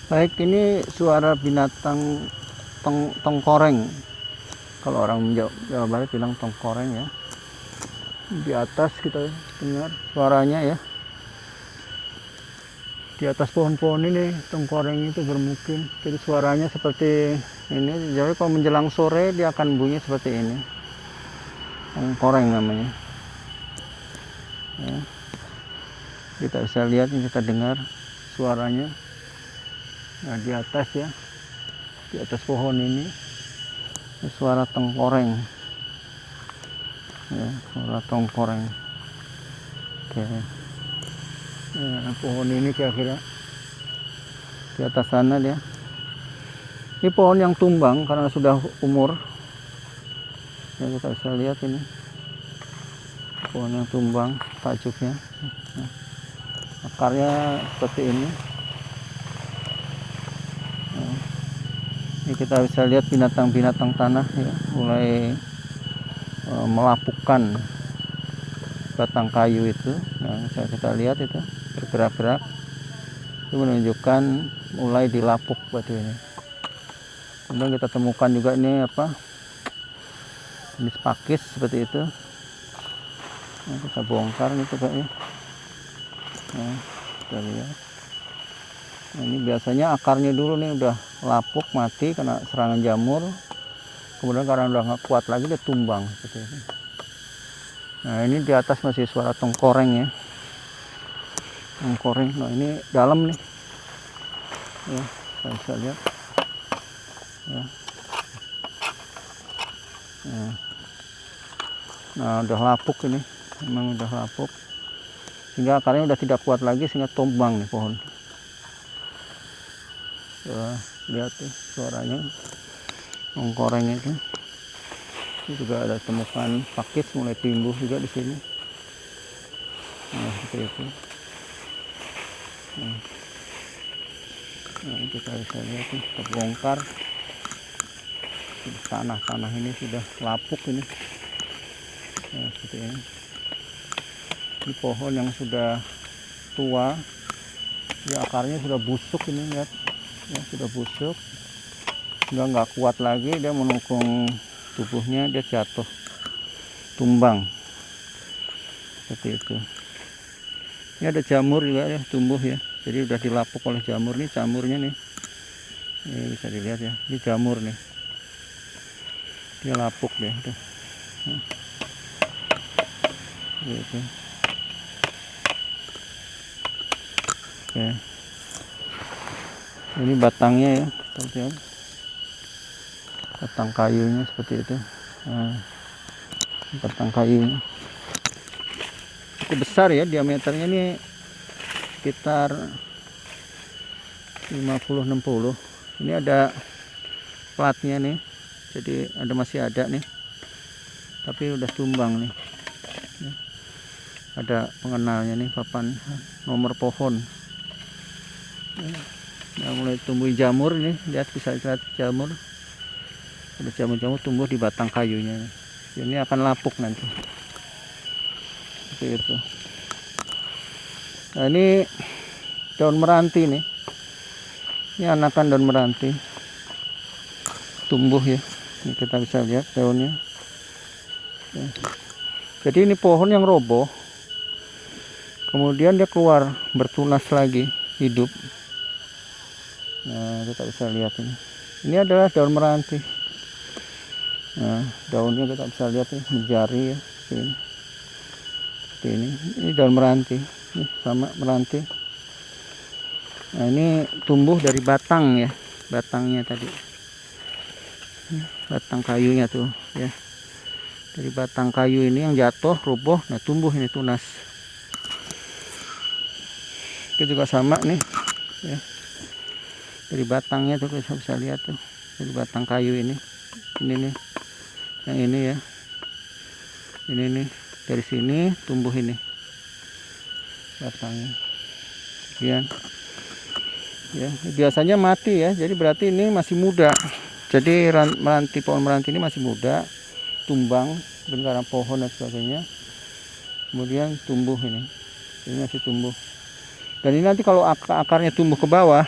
Baik, ini suara binatang tengkoreng. Kalau orang Jawa Barat bilang tengkoreng ya. Di atas kita dengar suaranya ya. Di atas pohon-pohon ini tengkoreng itu bermukim. Jadi suaranya seperti ini. Jadi kalau menjelang sore dia akan bunyi seperti ini. Tengkoreng namanya. Ya. Kita bisa lihat, ini kita dengar suaranya. Nah, di atas ya, di atas pohon ini suara tengkoreng ya, suara tengkoreng. Oke ya, pohon ini kira-kira di atas sana dia, ini pohon yang tumbang karena sudah umur ya, kita bisa lihat ini pohon yang tumbang tajuknya. Nah, akarnya seperti ini. Ini kita bisa lihat binatang-binatang tanah ya, mulai melapukkan batang kayu itu. Nah, bisa kita lihat itu bergerak-gerak. Itu menunjukkan mulai dilapuk batu ini. Kemudian kita temukan juga ini apa? Jenis pakis seperti itu. Nah, kita bongkar nih kayaknya. Nah, kita lihat. Nah, ini biasanya akarnya dulu nih udah lapuk, mati kena serangan jamur, kemudian karena udah nggak kuat lagi dia tumbang seperti ini. Nah, ini di atas masih suara tengkoreng ya, tengkoreng. Nah, ini dalam nih ya, kita bisa lihat ya. Nah, udah lapuk ini, memang udah lapuk sehingga akarnya udah tidak kuat lagi sehingga tumbang nih pohon. Lihat tuh suaranya tengkoreng itu. Ini juga ada temukan pakis mulai tumbuh juga di sini. Nah, seperti itu. Nah, kita bisa lihat nih, kita bongkar. Tanah ini sudah lapuk ini. Nah, seperti ini. Ini pohon yang sudah tua, ya akarnya sudah busuk ini, lihat. Ya, sudah busuk, sudah nggak kuat lagi, dia menungkung tubuhnya, dia jatuh, tumbang seperti itu. Ini ada jamur juga ya, tumbuh ya, jadi udah dilapuk oleh jamur. Nih jamurnya nih, ini bisa dilihat ya, ini jamur nih, dia lapuk deh udah. Gitu. Oke, ini batangnya ya, kita lihat batang kayunya seperti itu. Nah, batang kayunya cukup besar ya, diameternya ini sekitar 50-60. Ini ada platnya nih, jadi masih ada nih, tapi udah tumbang nih. Ada pengenalnya nih, papan nomor pohon. Nah, mulai tumbuh jamur nih, lihat, bisa lihat jamur. Ada jamur-jamur tumbuh di batang kayunya. Ini akan lapuk nanti. Seperti itu. Nah, ini daun meranti nih. Ini anakan daun meranti. Tumbuh ya. Ini kita bisa lihat daunnya. Ya. Jadi ini pohon yang roboh. Kemudian dia keluar bertunas lagi, hidup. Nah, kita bisa lihat ini. Ini adalah daun meranti. Nah, daunnya kita bisa lihat nih, menjari ya, ini. Seperti ini. Ini daun meranti. Ini sama meranti. Nah, ini tumbuh dari batang ya, batangnya tadi. Batang kayunya tuh ya. Dari batang kayu ini yang jatuh, roboh, nah tumbuh ini tunas. Itu juga sama nih ya. Dari batangnya tuh kita bisa lihat tuh, dari batang kayu ini nih, yang ini ya, ini nih, dari sini tumbuh ini batangnya. Kemudian ya, biasanya mati ya, jadi berarti ini masih muda. Jadi meranti, pohon meranti ini masih muda, tumbang karena pohon dan sebagainya, kemudian tumbuh ini masih tumbuh. Dan ini nanti kalau akarnya tumbuh ke bawah,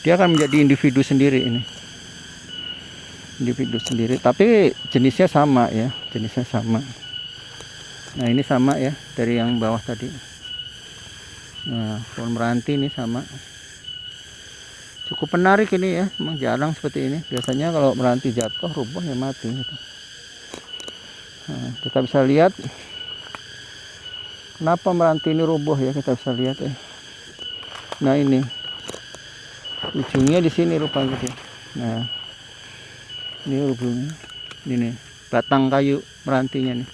Dia akan menjadi individu sendiri ini. Individu sendiri, tapi jenisnya sama ya, jenisnya sama. Nah ini sama ya dari yang bawah tadi. Nah pohon meranti ini sama. Cukup menarik ini ya, memang jarang seperti ini. Biasanya kalau meranti jatuh rubuh ya mati gitu. Nah, kita bisa lihat kenapa meranti ini rubuh ya, kita bisa lihat ya. Nah ini ujungnya di sini rupanya gitu. Nah ini ujungnya, ini batang kayu merantinya nih.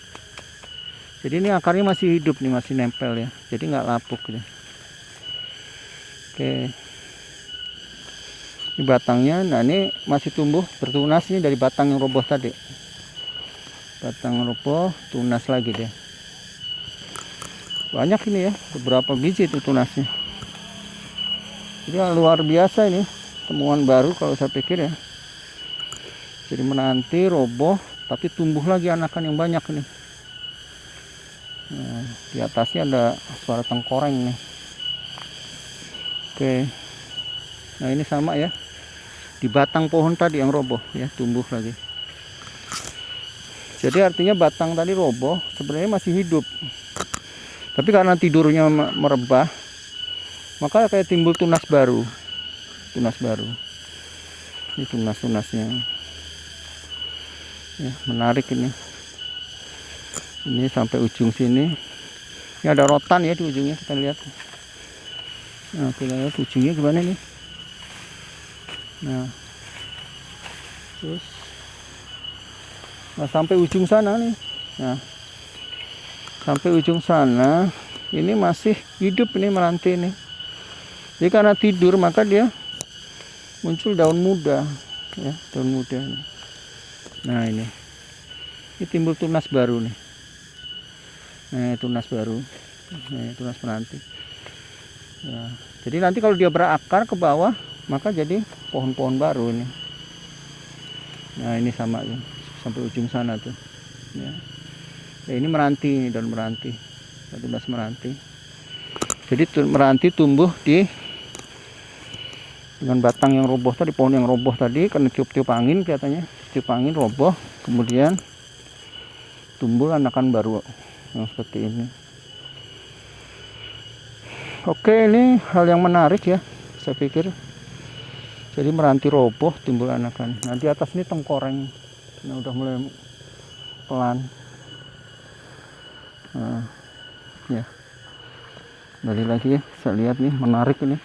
Jadi ini akarnya masih hidup nih, masih nempel ya. Jadi nggak lapuk gitu. Oke. Ini batangnya, nah ini masih tumbuh bertunas nih dari batang yang roboh tadi. Batang roboh, tunas lagi deh. Banyak ini ya, beberapa biji itu tunasnya. Jadi luar biasa ini, temuan baru kalau saya pikir ya. Jadi menanti roboh, tapi tumbuh lagi anakan yang banyak nih. Nah, di atasnya ada suara tengkoreng nih. Oke. Nah ini sama ya, di batang pohon tadi yang roboh ya, tumbuh lagi. Jadi artinya batang tadi roboh sebenarnya masih hidup, tapi karena tidurnya merebah, maka kayak timbul tunas baru. Tunas baru. Ini tunas-tunasnya ya, menarik ini. Ini sampai ujung sini. Ini ada rotan ya di ujungnya, kita lihat. Nah kita lihat ujungnya gimana nih. Nah terus sampai ujung sana nih. Nah sampai ujung sana ini masih hidup ini meranti ini. Jadi karena tidur maka dia muncul daun muda ya, daun muda ini. Nah ini timbul tunas baru nih. Nah tunas baru, nah tunas meranti ya. Jadi nanti kalau dia berakar ke bawah maka jadi pohon-pohon baru ini. Nah ini sama ya, sampai ujung sana tuh ya. Ya ini meranti, daun meranti, tunas meranti. Jadi meranti tumbuh dengan batang yang roboh tadi, pohon yang roboh tadi, karena tiup-tiup angin kelihatannya, tiup angin roboh, kemudian tumbuh anakan baru yang seperti ini. Oke, ini hal yang menarik ya, saya pikir. Jadi meranti roboh, timbul anakan. Nah di atas ini tengkoreng, nah udah mulai pelan. Nah, ya, balik lagi ya, saya lihat nih menarik ini.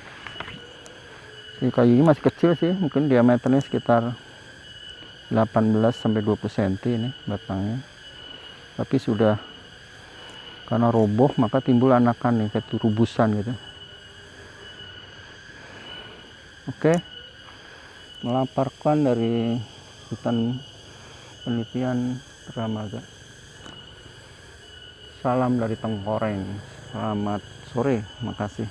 Ini kayu ini masih kecil sih, mungkin diameternya sekitar 18 sampai 20 cm ini batangnya. Tapi sudah karena roboh maka timbul anakan nih, kayak turubusan gitu. Oke, melaporkan dari hutan penelitian Dramaga. Salam dari Tengkoreng. Selamat sore, makasih.